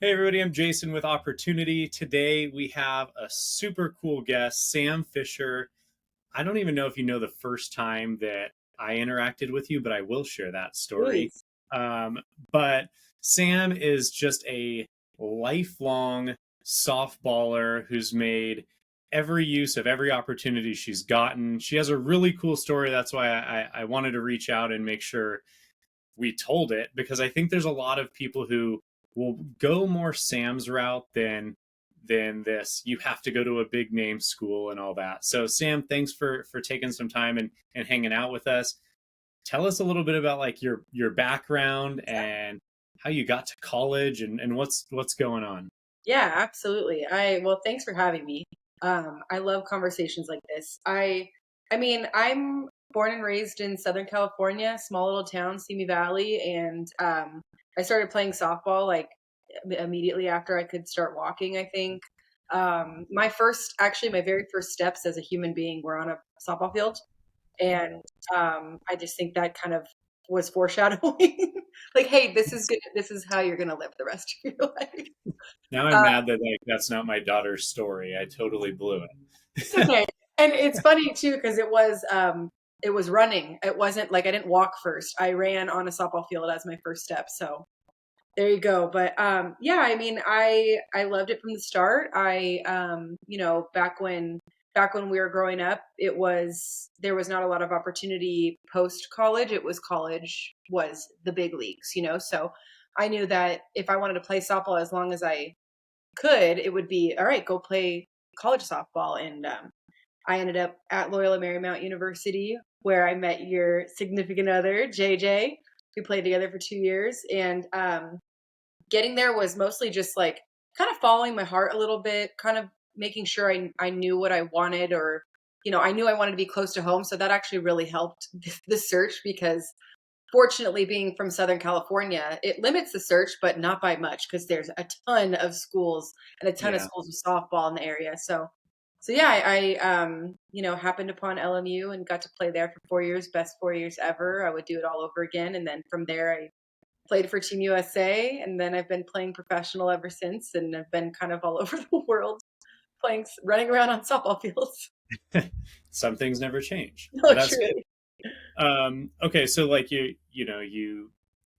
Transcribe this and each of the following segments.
Hey everybody, I'm Jason with Opphertunity. Today we have a super cool guest, Sam Fischer. I don't even know if you know the first time that I interacted with you, but I will share that story. Please. Um, but Sam is just a lifelong softballer who's made every use of every opportunity she's gotten. She has a really cool story. That's why I wanted to reach out and make sure we told it, because I think there's a lot of people who will go more Sam's route than this. You have to go to a big name school and all that. So Sam, thanks for taking some time and hanging out with us. Tell us a little bit about like your background and how you got to college and what's going on. Yeah, absolutely. Well, thanks for having me. I love conversations like this. I mean, I'm born and raised in Southern California, small little town, Simi Valley, and I started playing softball like immediately after I could start walking, I think. My very first steps as a human being were on a softball field. And I just think that kind of was foreshadowing, like, hey, this is good. This is how you're going to live the rest of your life. Now I'm Uh, mad that like that's not my daughter's story. I totally blew it's it. okay. And it's funny too, because it was running. It wasn't like I didn't walk first. I ran on a softball field as my first step. So there you go. But yeah, I mean, I loved it from the start. Back when we were growing up, there was not a lot of opportunity post college. It was college was the big leagues. So I knew that if I wanted to play softball as long as I could, it would be all right. Go play college softball, and I ended up at Loyola Marymount University, where I met your significant other, JJ. We played together for 2 years, and getting there was mostly just like kind of following my heart a little bit, kind of making sure I knew what I wanted, or I knew I wanted to be close to home. So that actually really helped the search, because fortunately, being from Southern California, it limits the search, but not by much, because there's a ton of schools and a ton of Yeah. schools with softball in the area. So yeah, I happened upon LMU and got to play there for 4 years, best 4 years ever. I would do it all over again, and then from there I played for Team USA, and then I've been playing professional ever since, and I've been kind of all over the world running around on softball fields. Some things never change, No, but that's good. truly. Okay, so like you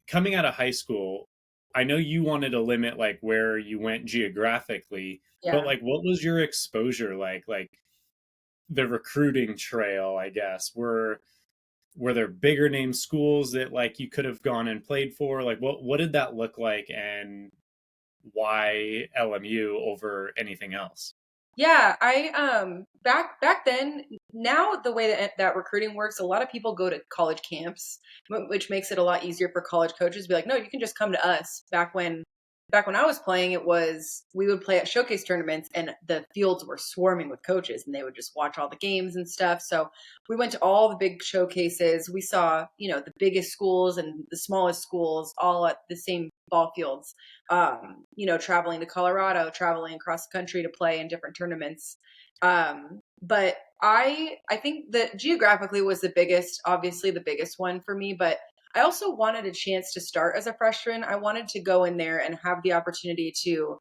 coming out of high school, I know you wanted to limit like where you went geographically, but Yeah. like what was your exposure like? Like the recruiting trail, I guess. Were there bigger name schools that like you could have gone and played for? Like what did that look like and why LMU over anything else? Yeah, I back then, now the way that recruiting works, a lot of people go to college camps, which makes it a lot easier for college coaches to be like, no, you can just come to us. Back when I was playing, it was we would play at showcase tournaments, and the fields were swarming with coaches, and they would just watch all the games and stuff. So we went to all the big showcases. We saw, the biggest schools and the smallest schools all at the same ball fields, traveling to Colorado, traveling across the country to play in different tournaments. But I think that geographically was obviously the biggest one for me, but I also wanted a chance to start as a freshman. I wanted to go in there and have the opportunity to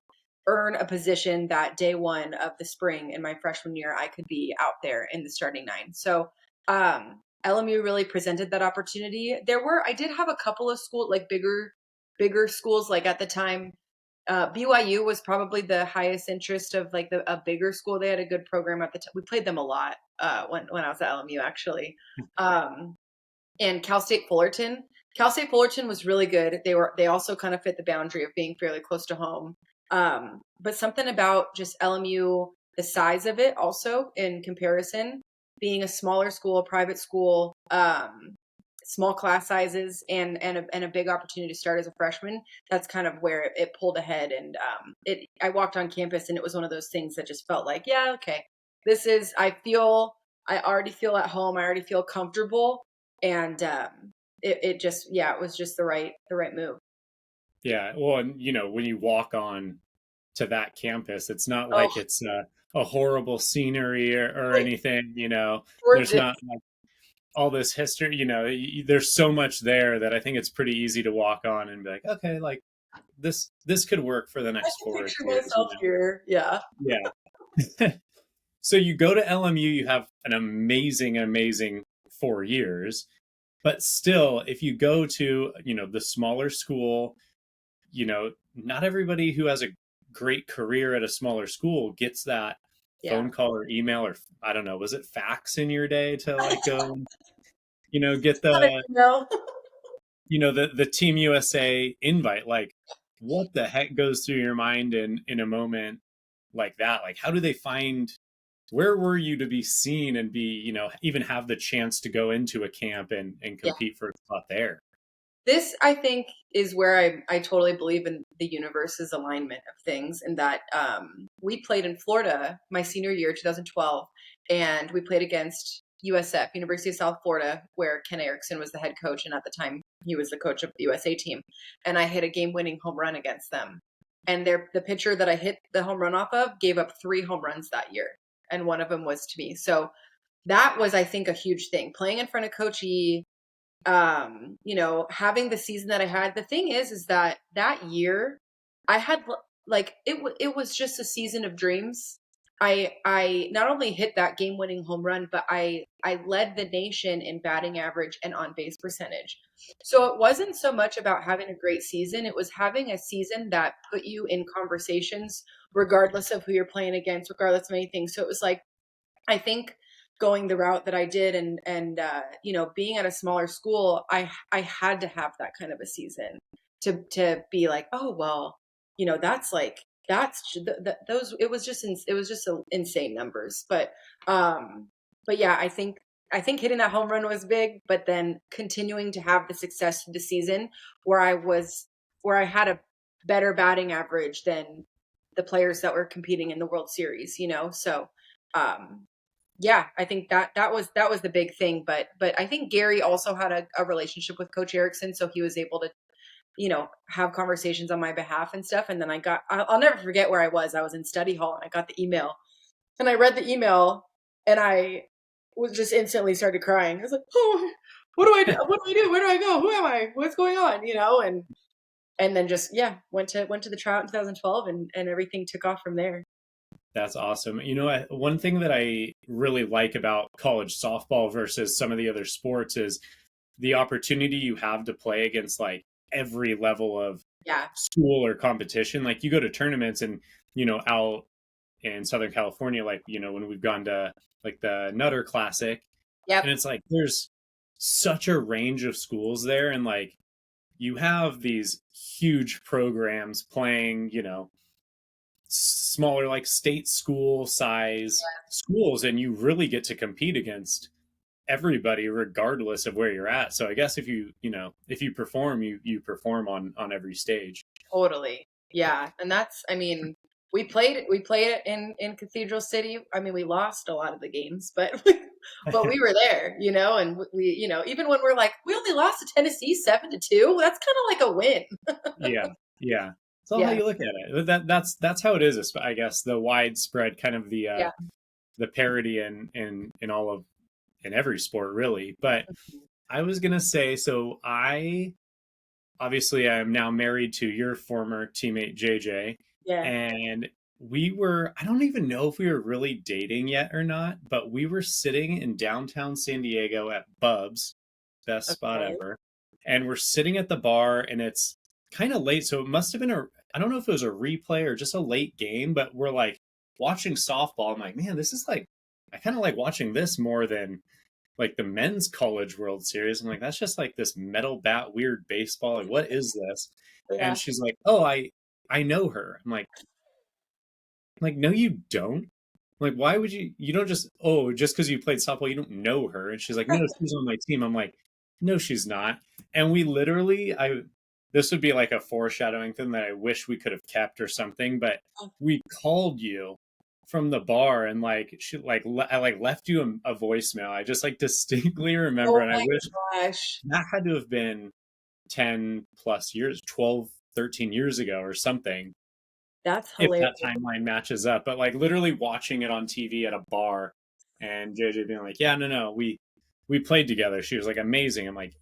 earn a position that day one of the spring in my freshman year, I could be out there in the starting nine. So LMU really presented that opportunity. I did have a couple of schools, like bigger schools, like at the time. BYU was probably the highest interest of like a bigger school. They had a good program at the time. We played them a lot when I was at LMU, actually. Um, and Cal State Fullerton. Cal State Fullerton was really good. They also kind of fit the boundary of being fairly close to home. But something about just LMU, the size of it, also in comparison, being a smaller school, a private school, small class sizes, and a big opportunity to start as a freshman. That's kind of where it pulled ahead. And it I walked on campus, and it was one of those things that just felt like, yeah, okay, this is. I already feel at home. I already feel comfortable, and it just, yeah, it was just the right move. Yeah, well, and when you walk on to that campus, it's not Oh, like it's a horrible scenery or anything. There's gorgeous. not like all this history. There's so much there that I think it's pretty easy to walk on and be like, okay, like this could work for the I next can 4 picture years, myself here. Yeah. Yeah. So you go to LMU, you have an amazing 4 years, but still, if you go to, the smaller school, not everybody who has a great career at a smaller school gets that Yeah. phone call or email, or I don't know, was it fax in your day to like go, get the, No. the Team USA invite? Like, what the heck goes through your mind in a moment like that? Like, how do they find, where were you to be seen and be, even have the chance to go into a camp and Yeah. compete for a spot there? This, I think, is where I totally believe in the universe's alignment of things, and that we played in Florida my senior year, 2012, and we played against USF, University of South Florida, where Ken Erickson was the head coach, and at the time he was the coach of the USA team. And I hit a game-winning home run against them. And the pitcher that I hit the home run off of gave up 3 home runs that year, and one of them was to me. So that was, I think, a huge thing. Playing in front of Coach E, having the season that I had. The thing is that year I had, like, it was just a season of dreams. I not only hit that game-winning home run, but I led the nation in batting average and on base percentage. So it wasn't so much about having a great season, it was having a season that put you in conversations regardless of who you're playing against, regardless of anything. So it was like, I think, going the route that I did, and being at a smaller school, I had to have that kind of a season to be like, oh well, that's like, those, it was just insane numbers. But yeah, I think hitting that home run was big, but then continuing to have the success of the season where I had a better batting average than the players that were competing in the World Series, so um yeah, I think that was the big thing. But I think Gary also had a relationship with Coach Erickson, so he was able to, have conversations on my behalf and stuff. And then I'll never forget where I was. I was in study hall and I got the email, and I read the email, and I was just instantly started crying. I was like, oh, what do I do? What do I do? Where do I go? Who am I? What's going on? And then just, yeah, went to the tryout in 2012, and everything took off from there. That's awesome. One thing that I really like about college softball versus some of the other sports is the opportunity you have to play against like every level of Yeah. school or competition. Like you go to tournaments and, out in Southern California, like, when we've gone to like the Nutter Classic, Yep. and it's like there's such a range of schools there. And like you have these huge programs playing, smaller like state school size schools, and you really get to compete against everybody regardless of where you're at. So I guess if you perform, you perform on every stage. Totally. Yeah. And that's, I mean, we played it in Cathedral City. I mean, we lost a lot of the games, but but we were there, and we, even when we're like, we only lost to Tennessee 7-2, that's kind of like a win. Yeah, it's all how Yeah. you look at it. That's how it is. I guess the widespread kind of Yeah. the parity in all of, in every sport really. But I was gonna say, so I obviously I'm now married to your former teammate JJ, Yeah. and I don't even know if we were really dating yet or not, but we were sitting in downtown San Diego at Bub's, best spot Okay. ever. And we're sitting at the bar, and it's kind of late, so it must have been I don't know if it was a replay or just a late game, but we're like watching softball. I'm like, man, this is like, I kind of like watching this more than like the men's college World Series. I'm like, that's just like this metal bat weird baseball. Like, what is this? And Yeah. she's like, oh, I know her. I'm like, no, you don't. I'm like, why would you don't just, oh, just because you played softball, you don't know her. And she's like, no, she's on my team. I'm like, no, she's not. And we literally, this would be like a foreshadowing thing that I wish we could have kept or something, but we called you from the bar, and like I like left you a voicemail. I just like distinctly remember, Oh and I my wish gosh. that had to have been 10 plus years, 12, 13 years ago or something, That's if hilarious. that timeline matches up. But like literally watching it on TV at a bar, and JJ being like, yeah, no, we played together. She was like, amazing. I'm like,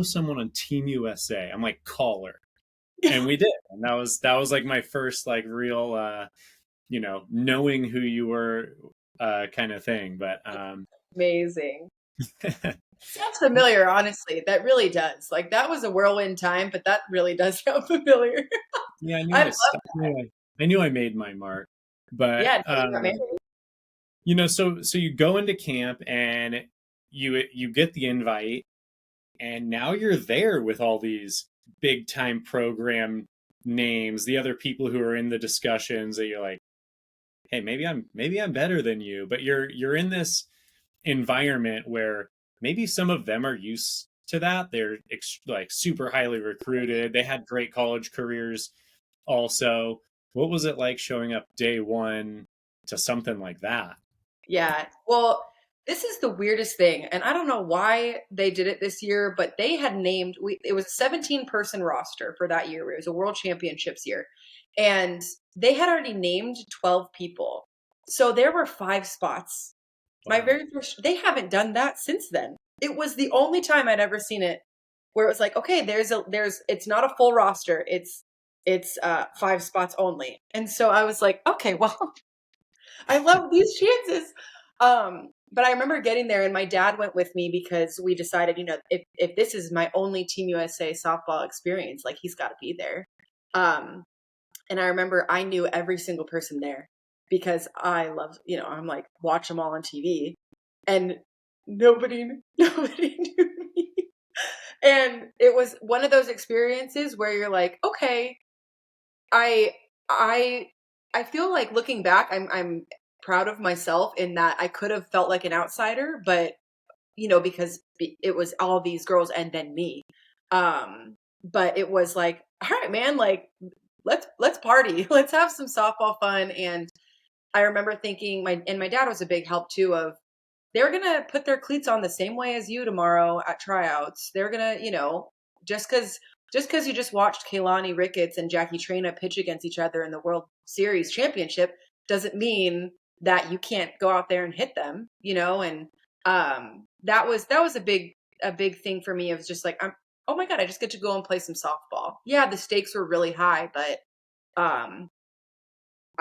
someone on Team USA? I'm like, call her. and we did. And that was like my first like real knowing who you were kind of thing. But Amazing. Sounds familiar, honestly. That really does. Like that was a whirlwind time, but that really does sound familiar. yeah, I knew I I love, st- I knew I made my mark. But yeah, no, you got married. so you go into camp and you get the invite, and now you're there with all these big time program names, the other people who are in the discussions that you're like, hey, maybe I'm better than you, but you're in this environment where maybe some of them are used to that. They're like super highly recruited. They had great college careers also. What was it like showing up day one to something like that? Yeah. Well, this is the weirdest thing, and I don't know why they did it this year, but they had named it was a 17-person roster for that year. It was a World Championships year. And they had already named 12 people. So there were 5 spots. My Wow. very first they haven't done that since then. It was the only time I'd ever seen it where it was like, okay, there's it's not a full roster. It's 5 spots only. And so I was like, okay, well, I love these chances. But I remember getting there and my dad went with me because we decided, if this is my only Team USA softball experience, like he's got to be there. Um, and I remember I knew every single person there because I love, I'm like, watch them all on TV. And nobody knew me. And it was one of those experiences where you're like, okay, I I I feel like looking back, I'm proud of myself in that I could have felt like an outsider, but because it was all these girls and then me. But it was like, all right, man, like let's party, let's have some softball fun. And I remember thinking my dad was a big help too of they're gonna put their cleats on the same way as you tomorrow at tryouts. They're gonna, just because you just watched Kaylani Ricketts and Jackie Trina pitch against each other in the World Series championship doesn't mean that you can't go out there and hit them, and that was a big thing for me. It was just like oh my God, I just get to go and play some softball. Yeah, the stakes were really high, but um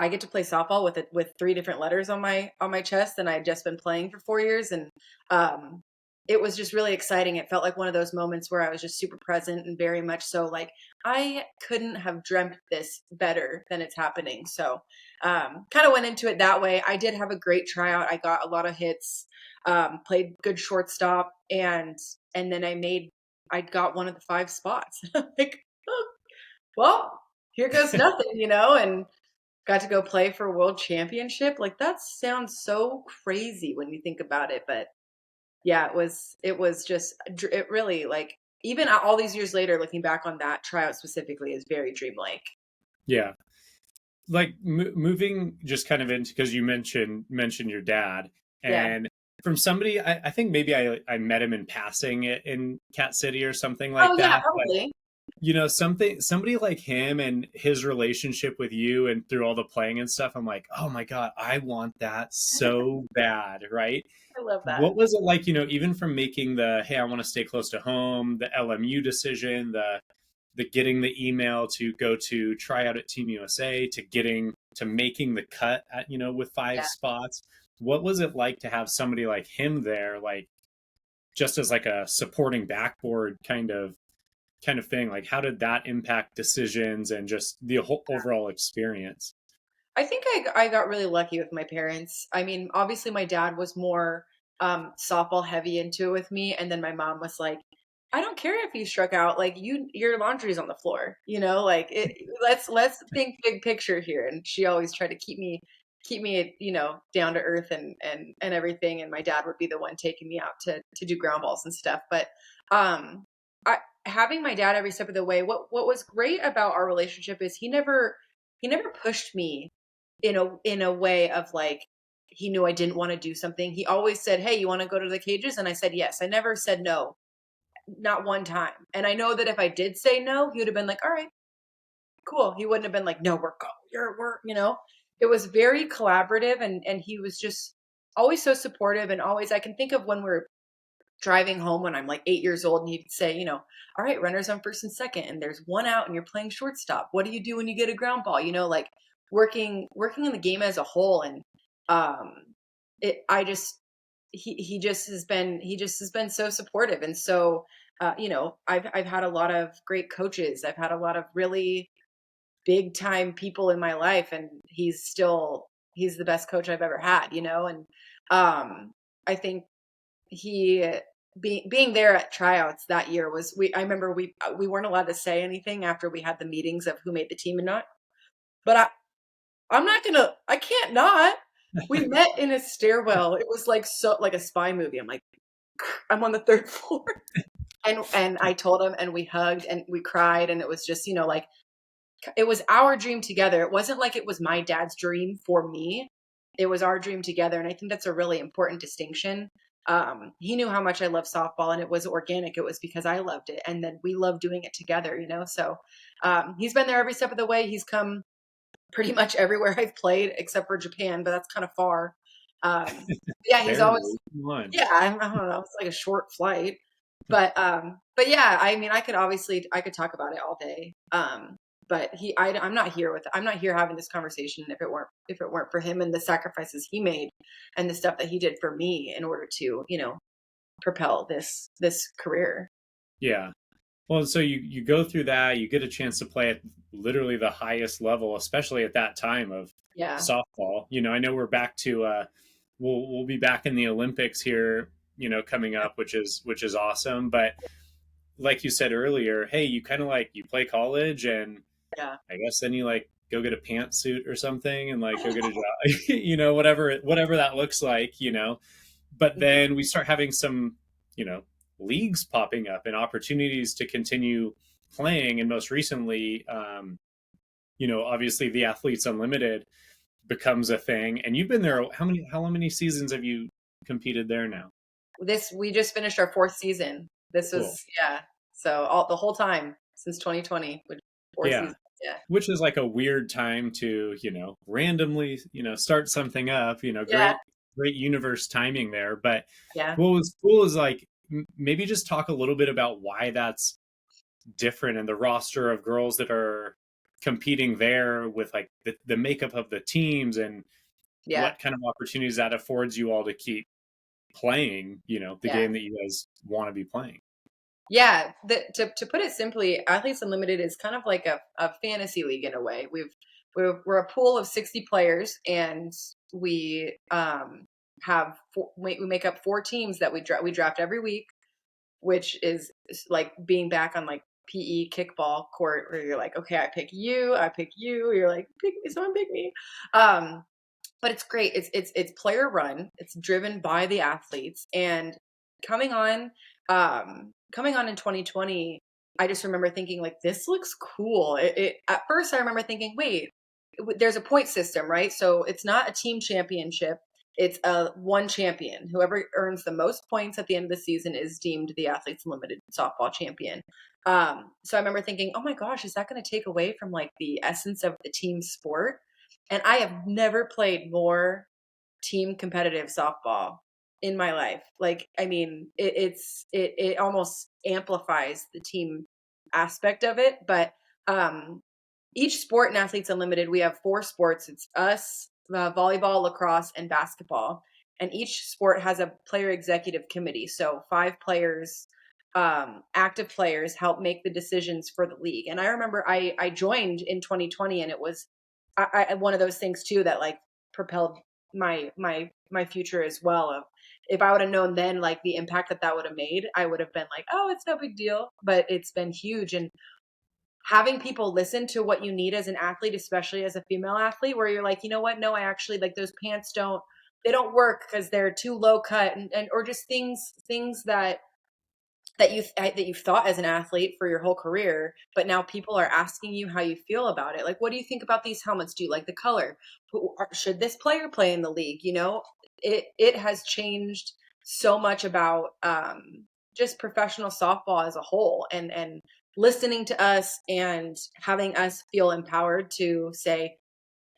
I get to play softball with 3 different letters on my chest, and I'd just been playing for 4 years, and um, it was just really exciting. It felt like one of those moments where I was just super present and very much so like I couldn't have dreamt this better than it's happening. So, kind of went into it that way. I did have a great tryout. I got a lot of hits, played good shortstop, and then I got one of the 5 spots. Like, oh, well, here goes nothing, and got to go play for a world championship. Like that sounds so crazy when you think about it, but yeah, it was just it really like even all these years later looking back on that tryout specifically is very dreamlike. Yeah. Like moving just kind of into, because you mentioned your dad, Yeah. and from somebody, I think maybe I met him in passing in Cat City or something Oh like yeah, that. But probably. somebody like him and his relationship with you and through all the playing and stuff, I'm like, oh my God, I want that so bad, right? I love that. What was it like, even from making the, hey, I want to stay close to home, the LMU decision, the getting the email to go to try out at Team USA, to making the cut at, with 5 Yeah. spots. What was it like to have somebody like him there, like just as like a supporting backboard kind of thing? Like how did that impact decisions and just the whole overall experience? I think I got really lucky with my parents. I mean, obviously my dad was more softball heavy into it with me, and then my mom was like, I don't care if you struck out, like your laundry's on the floor, like let's think big picture here. And she always tried to keep me down to earth and everything. And my dad would be the one taking me out to do ground balls and stuff. But um I having my dad every step of the way, what was great about our relationship is he never pushed me in a way of like he knew I didn't want to do something. He always said, "Hey, you want to go to the cages?" And I said yes. I never said no, not one time. And I know that if I did say no, he would have been like, "All right, cool." He wouldn't have been like, "No, we're go, we're." It was very collaborative, and he was just always so supportive, and always I can think of when driving home when I'm like 8 years old, and he'd say, all right, runners on first and second, and there's one out and you're playing shortstop. What do you do when you get a ground ball? Like working in the game as a whole. And um it I just he just has been so supportive. And so I've had a lot of great coaches. I've had a lot of really big time people in my life, and he's the best coach I've ever had, and I think he being there at tryouts that year was I remember we weren't allowed to say anything after we had the meetings of who made the team and not. But I can't not. We met in a stairwell. It was like a spy movie. I'm on the third floor. And I told him, and we hugged and we cried, and it was just, it was our dream together. It wasn't like it was my dad's dream for me. It was our dream together. And I think that's a really important distinction. He knew how much I love softball, and it was organic. It was because I loved it. And then we love doing it together, So he's been there every step of the way. He's come pretty much everywhere I've played except for Japan, but that's kind of far. Um, yeah, he's always, yeah, I don't know. It's like a short flight, but yeah, I mean, I could talk about it all day. But I'm not here having this conversation if it weren't for him and the sacrifices he made and the stuff that he did for me in order to, propel this career. Yeah. Well, so you go through that, you get a chance to play at literally the highest level, especially at that time of softball. I know we're back to we'll be back in the Olympics here, coming up, which is awesome. But like you said earlier, hey, you kind of you play college, and I guess then you go get a pantsuit or something and go get a job, whatever that looks like, But then we start having some, leagues popping up and opportunities to continue playing. And most recently, obviously the Athletes Unlimited becomes a thing. And you've been there. How many seasons have you competed there now? We just finished our 4th season. This was, cool. So the whole time since 2020, 4 seasons. Yeah. Which is a weird time to, randomly, start something up, great universe timing there. But what was cool is maybe just talk a little bit about why that's different and the roster of girls that are competing there with the makeup of the teams and what kind of opportunities that affords you all to keep playing, the game that you guys want to be playing. Yeah, to put it simply, Athletes Unlimited is kind of like a fantasy league in a way. We're a pool of 60 players, and we we make up 4 teams that we draft every week, which is like being back on PE kickball court where you're okay, I pick you. You're pick me, someone pick me. But it's great. It's player run. It's driven by the athletes, and coming on in 2020, I just remember thinking this looks cool. At first I remember thinking, wait, there's a point system, right? So it's not a team championship. It's a one champion. Whoever earns the most points at the end of the season is deemed the Athletes Unlimited softball champion. So I remember thinking, oh my gosh, is that going to take away from the essence of the team sport? And I have never played more team competitive softball in my life. I mean, it almost amplifies the team aspect of it. But each sport in Athletes Unlimited, we have 4 sports. It's us, volleyball, lacrosse, and basketball. And each sport has a player executive committee. So 5 players, active players, help make the decisions for the league. And I remember I joined in 2020, and it was one of those things too that propelled my future as well. Of if I would have known then the impact that would have made, I would have been oh, it's no big deal. But it's been huge. And having people listen to what you need as an athlete, especially as a female athlete, where you're you know what? No, I actually those pants don't work because they're too low cut, and or just things that you've thought as an athlete for your whole career, but now people are asking you how you feel about it. What do you think about these helmets? Do you like the color? Should this player play in the league? It has changed so much about just professional softball as a whole, and listening to us and having us feel empowered to say,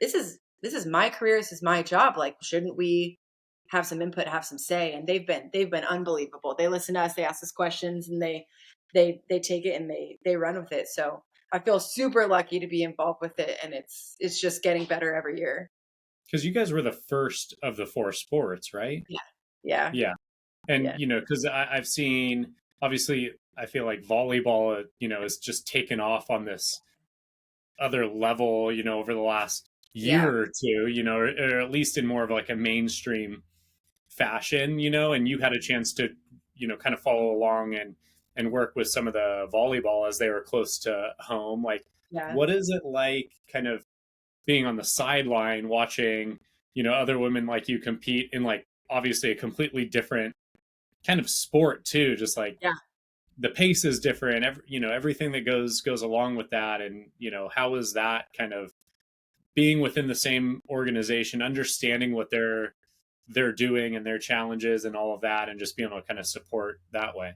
this is my career, this is my job. Shouldn't we have some input, have some say. And they've been unbelievable. They listen to us, they ask us questions, and they take it and they run with it. So I feel super lucky to be involved with it, and it's just getting better every year. Because you guys were the first of the four sports, right? Yeah. Yeah. Yeah. And, Yeah. because I've seen, obviously, I feel like volleyball, is just taken off on this other level, over the last Yeah. year or two, or at least in more of like a mainstream fashion, and you had a chance to, kind of follow along and work with some of the volleyball as they were close to home. Like, Yeah. what is it like kind of being on the sideline watching, other women like you compete in like obviously a completely different kind of sport too, just like Yeah. the pace is different, everything that goes along with that. And, how is that kind of being within the same organization, understanding what they're doing and their challenges and all of that, and just being able to kind of support that way.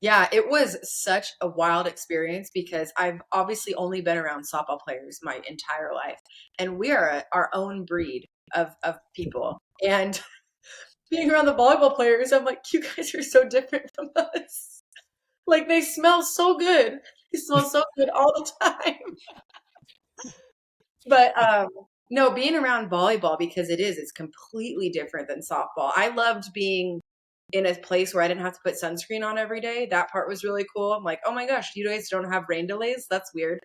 Yeah, it was such a wild experience because I've obviously only been around softball players my entire life, and we are our own breed of people. And being around the volleyball players, I'm like, you guys are so different from us. Like they smell so good. They smell so good all the time. But no, being around volleyball because it's completely different than softball. I loved being in a place where I didn't have to put sunscreen on every day. That part was really cool. I'm like, oh my gosh, you guys don't have rain delays? That's weird.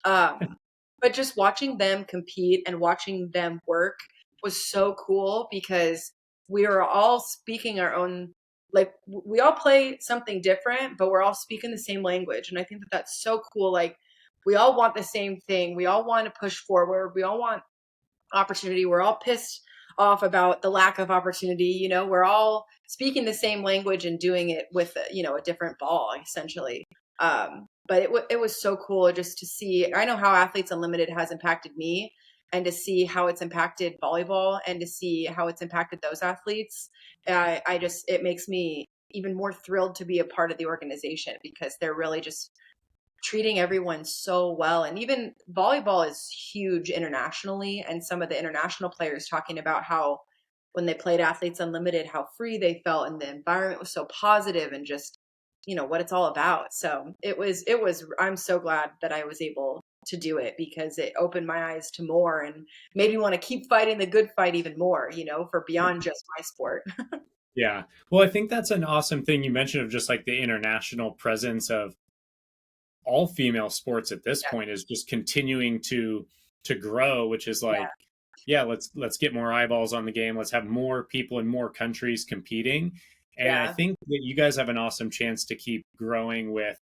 But just watching them compete and watching them work was so cool because we were all speaking our own, like we all play something different, but we're all speaking the same language. And I think that that's so cool. Like we all want the same thing. We all want to push forward. We all want opportunity. We're all pissed off about the lack of opportunity. We're all speaking the same language and doing it with a different ball essentially. But it was so cool just to see. I know how Athletes Unlimited has impacted me, and to see how it's impacted volleyball and to see how it's impacted those athletes. It makes me even more thrilled to be a part of the organization because they're really just treating everyone so well. And even volleyball is huge internationally, and some of the international players talking about how when they played Athletes Unlimited, how free they felt and the environment was so positive and just what it's all about. So it was I'm so glad that I was able to do it because it opened my eyes to more and made me want to keep fighting the good fight even more, for beyond just my sport. Yeah. Well, I think that's an awesome thing you mentioned of just like the international presence of all female sports at this Yeah. point is just continuing to grow, which is Yeah. like, yeah, let's get more eyeballs on the game. Let's have more people in more countries competing. And I Yeah. think that you guys have an awesome chance to keep growing with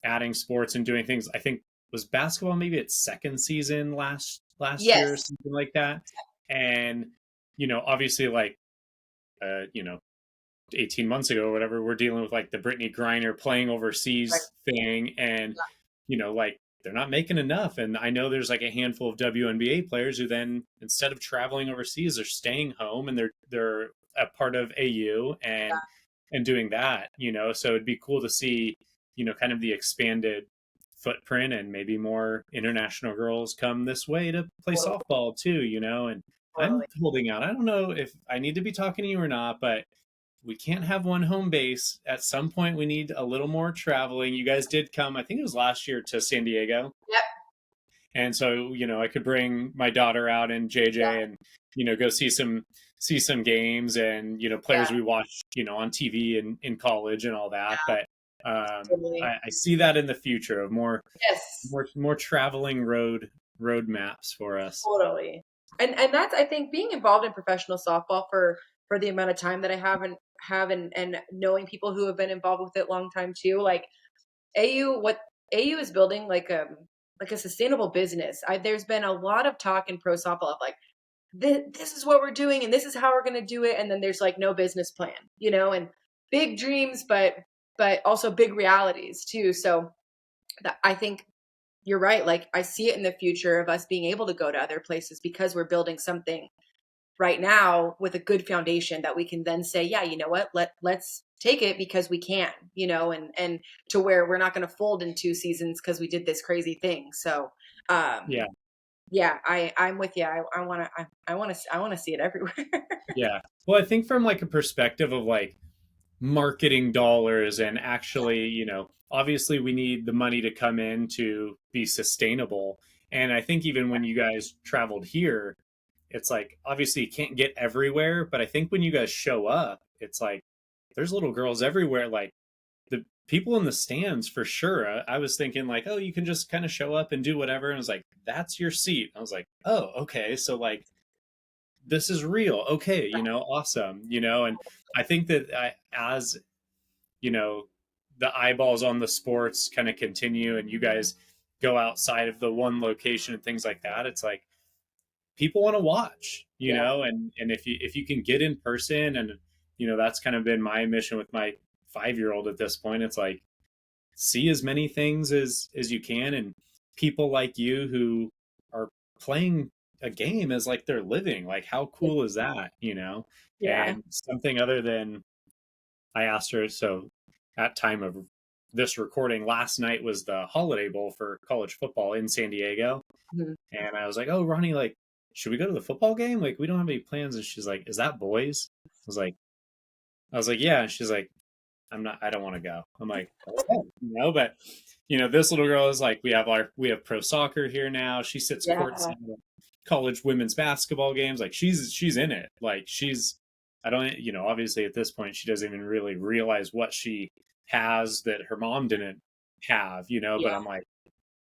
adding sports and doing things. I think was basketball maybe its second season last year or Yes. something like that. And obviously like 18 months ago or whatever, we're dealing with like the Brittany Griner playing Right. overseas thing. And, like they're not making enough. And I know there's like a handful of WNBA players who then, instead of traveling overseas, are staying home and they're a part of AU and doing that, so it'd be cool to see, kind of the expanded footprint and maybe more international girls come this way to play Totally. softball too, and I'm Totally. holding out. I don't know if I need to be talking to you or not, but we can't have one home base. At some point, we need a little more traveling. You guys did come, I think it was last year, to San Diego. Yep. And so, I could bring my daughter out and Yeah. JJ and, go see some games and, players Yeah. we watched, on TV and in college and all that. Yeah. But Totally. I see that in the future of more Yes. more traveling road maps for us. Totally. And that's, I think, being involved in professional softball for the amount of time that I have and knowing people who have been involved with it long time too. Like what AU is building like a sustainable business. There's been a lot of talk in pro softball of like this is what we're doing and this is how we're going to do it, and then there's like no business plan, and big dreams, but also big realities too. So I think you're right. Like I see it in the future of us being able to go to other places because we're building something right now with a good foundation that we can then say, yeah, you know what, let's take it because we can, and to where we're not going to fold in 2 seasons because we did this crazy thing. So Yeah. Yeah, I'm with you. I want to see it everywhere. Yeah. Well, I think from like a perspective of like marketing dollars and actually, obviously we need the money to come in to be sustainable. And I think even when you guys traveled here, it's like obviously you can't get everywhere, but I think when you guys show up, it's like there's little girls everywhere. Like the people in the stands for sure. I was thinking like, oh, you can just kind of show up and do whatever. And I was like, that's your seat. I was like, oh, okay. So like this is real. Okay, awesome. And I think that as you know, the eyeballs on the sports kind of continue and you guys go outside of the one location and things like that, it's like people want to watch, Yeah, and if you can get in person, and that's kind of been my mission with my 5-year old at this point. It's like see as many things as you can, and people like you who are playing a game as like they're living. Like how cool is that? yeah. And something other than I asked her, so at time of this recording last night was the Holiday Bowl for college football in San Diego. Mhm. And I was like, oh, Ronnie, like, should we go to the football game? Like, we don't have any plans. And she's like, is that boys? Was like, I was like, yeah. And she's like, I don't want to go. I'm like, okay, but this little girl is like, we have pro soccer here now. She sits Yeah, courtside at college women's basketball games. Like she's in it. Like I don't, obviously at this point, she doesn't even really realize what she has that her mom didn't have, but yeah, I'm like,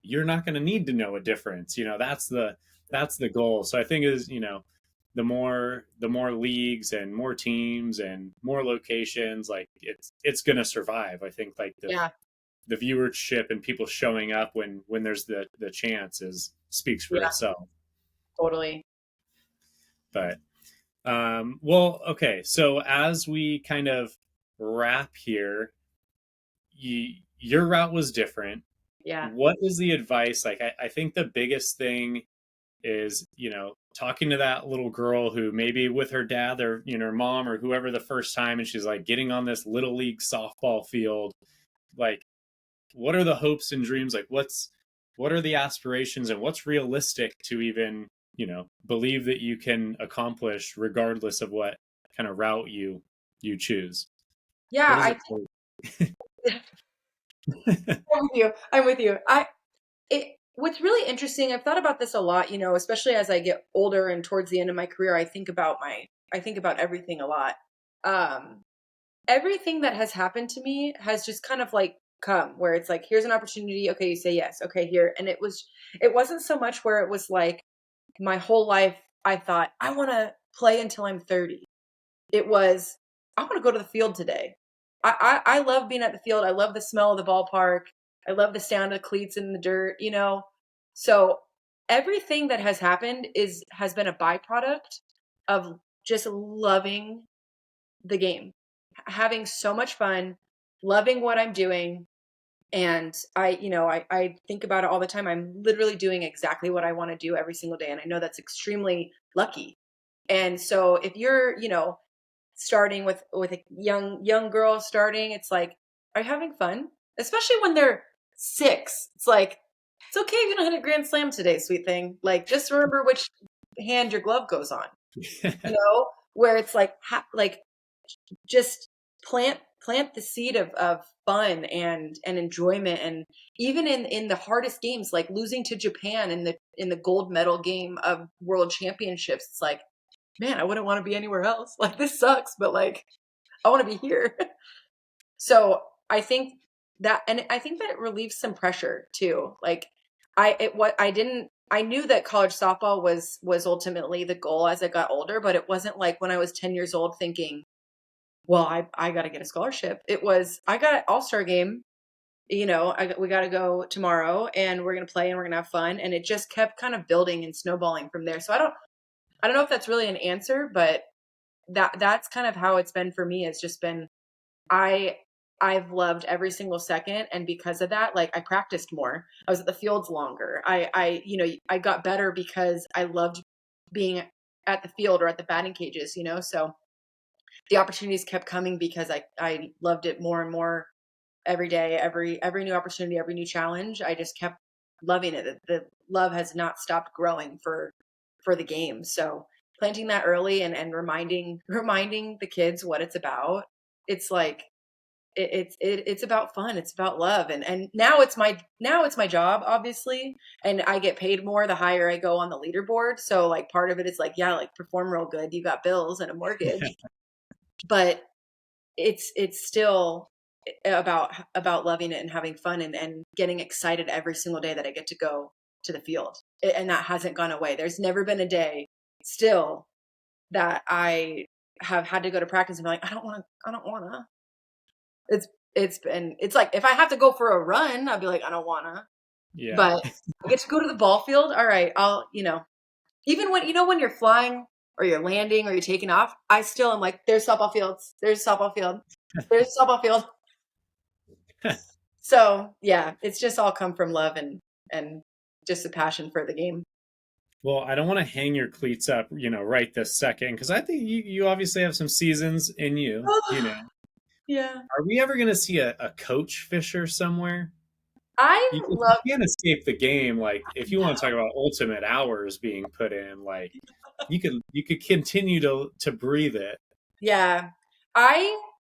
you're not going to need to know a difference. That's the goal. So I think is, the more leagues and more teams and more locations, like it's going to survive. I think like the yeah, the viewership and people showing up when there's the chance is speaks for yeah. itself. Totally. But well, okay. So as we kind of wrap here, your route was different. Yeah, What is the advice? Like, I think the biggest thing is, talking to that little girl who maybe with her dad or, her mom or whoever the first time, and she's like getting on this little league softball field. Like, what are the hopes and dreams? Like, what are the aspirations and what's realistic to even, believe that you can accomplish regardless of what kind of route you choose? What yeah. does it take? I'm with you. I'm with you. What's really interesting, I've thought about this a lot, especially as I get older and towards the end of my career, I think about everything a lot. Um, Everything that has happened to me has just kind of like come where it's like, here's an opportunity. Okay, you say yes. Okay, here. And it wasn't so much where it was like my whole life, I thought, I want to play until I'm 30. It was, I want to go to the field today. I love being at the field. I love the smell of the ballpark. I love the sound of cleats in the dirt. So everything that has happened has been a byproduct of just loving the game, having so much fun, loving what I'm doing. And I think about it all the time. I'm literally doing exactly what I want to do every single day. And I know that's extremely lucky. And so if you're, starting with a young girl starting, it's like, are you having fun? Especially when they're 6. It's like, it's okay if you don't hit a grand slam today, sweet thing. Like, just remember which hand your glove goes on. Where it's like like just plant the seed of fun and enjoyment. And even in the hardest games, like losing to Japan in the gold medal game of world championships, it's like, man, I wouldn't want to be anywhere else. Like, this sucks, but like, I want to be here. So I think that it relieves some pressure too. Like, I knew that college softball was ultimately the goal as I got older, but it wasn't like when I was 10 years old thinking, well, I got to get a scholarship. It was, I got an all-star game, we got to go tomorrow and we're going to play and we're going to have fun. And it just kept kind of building and snowballing from there. So I don't know if that's really an answer, but that's kind of how it's been for me. It's just been, I I've loved every single second, and because of that, like, I practiced more. I was at the fields longer. I got better because I loved being at the field or at the batting cages. So the opportunities kept coming because I loved it more and more every day, every new opportunity, every new challenge. I just kept loving it. The love has not stopped growing for the game. So planting that early and reminding the kids what it's about. It's like it's about fun. It's about love. And now it's my job, obviously, and I get paid more the higher I go on the leaderboard. So like part of it is like, yeah, like perform real good. You got bills and a mortgage, but it's still about loving it and having fun and getting excited every single day that I get to go to the field. And that hasn't gone away. There's never been a day still that I have had to go to practice and be like, I don't want to. It's like if I have to go for a run, I'll be like, I don't wanna. Yeah. But I get to go to the ball field. All right, I'll even when you're flying or you're landing or you're taking off, I still am like, there's softball fields, there's softball field, there's softball field. So yeah, it's just all come from love and just a passion for the game. Well, I don't want to hang your cleats up, right this second, because I think you obviously have some seasons in you, Yeah. Are we ever going to see a Coach Fischer somewhere? I You love can't escape the game. Like, if you want to talk about ultimate hours being put in, like, you could continue to breathe it. Yeah. I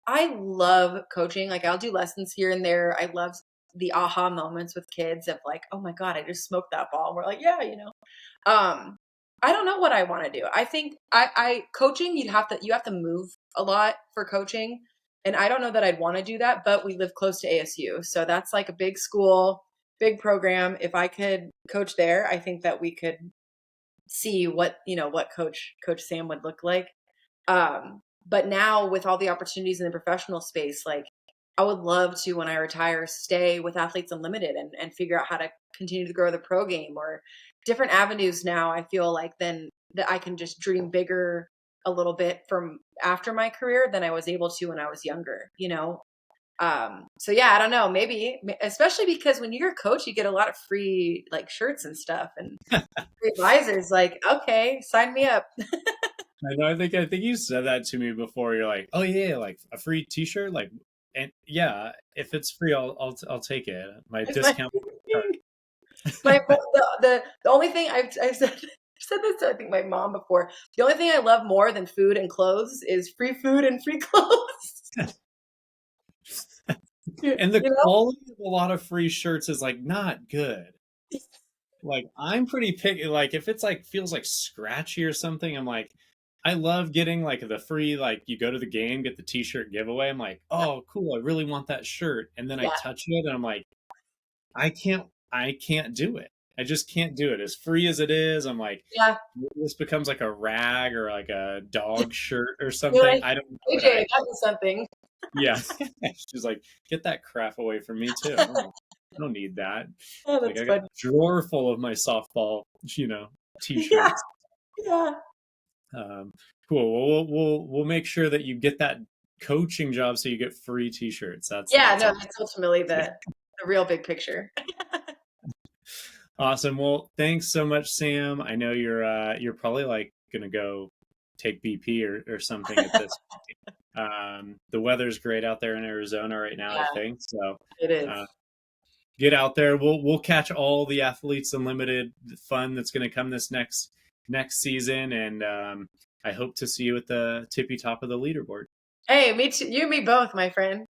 love coaching. Like I'll do lessons here and there. I love the aha moments with kids of like, oh my God, I just smoked that ball. And we're like, yeah, I don't know what I want to do. I think I coaching, you have to move a lot for coaching. And I don't know that I'd want to do that, but we live close to ASU. So that's like a big school, big program. If I could coach there, I think that we could see what Coach Sam would look like. But now with all the opportunities in the professional space, like I would love to, when I retire, stay with Athletes Unlimited and figure out how to continue to grow the pro game or different avenues. Now I feel like then that I can just dream bigger a little bit from after my career than I was able to when I was younger, so yeah, I don't know, maybe, especially because when you're a coach, you get a lot of free like shirts and stuff and free visors. Like, okay, sign me up. I know. I think you said that to me before. You're like, oh yeah, like a free T-shirt, like, and yeah, if it's free, I'll take it. My discount card. The only thing I've said this to I think my mom before. The only thing I love more than food and clothes is free food and free clothes. And the quality of a lot of free shirts is like not good. Like I'm pretty picky. Like if it's like feels like scratchy or something, I'm like, I love getting like the free, like you go to the game, get the T-shirt giveaway. I'm like, oh cool, I really want that shirt. And then I touch it and I'm like, I can't do it. I just can't do it. As free as it is, I'm like, this becomes like a rag or like a dog shirt or something. Like, I don't know. AJ, that was something. Yeah. She's like, get that crap away from me too. I don't need that. Oh, like I got a drawer full of my softball, T-shirts. Yeah. Cool. Well, we'll make sure that you get that coaching job so you get free T-shirts. That's ultimately the real big picture. Awesome. Well, thanks so much, Sam. I know you're probably like gonna go take BP or something at this point. The weather's great out there in Arizona right now, I think. So it is. Get out there. We'll catch all the Athletes Unlimited fun that's gonna come this next season, and I hope to see you at the tippy top of the leaderboard. Hey, me too. You and me both, my friend.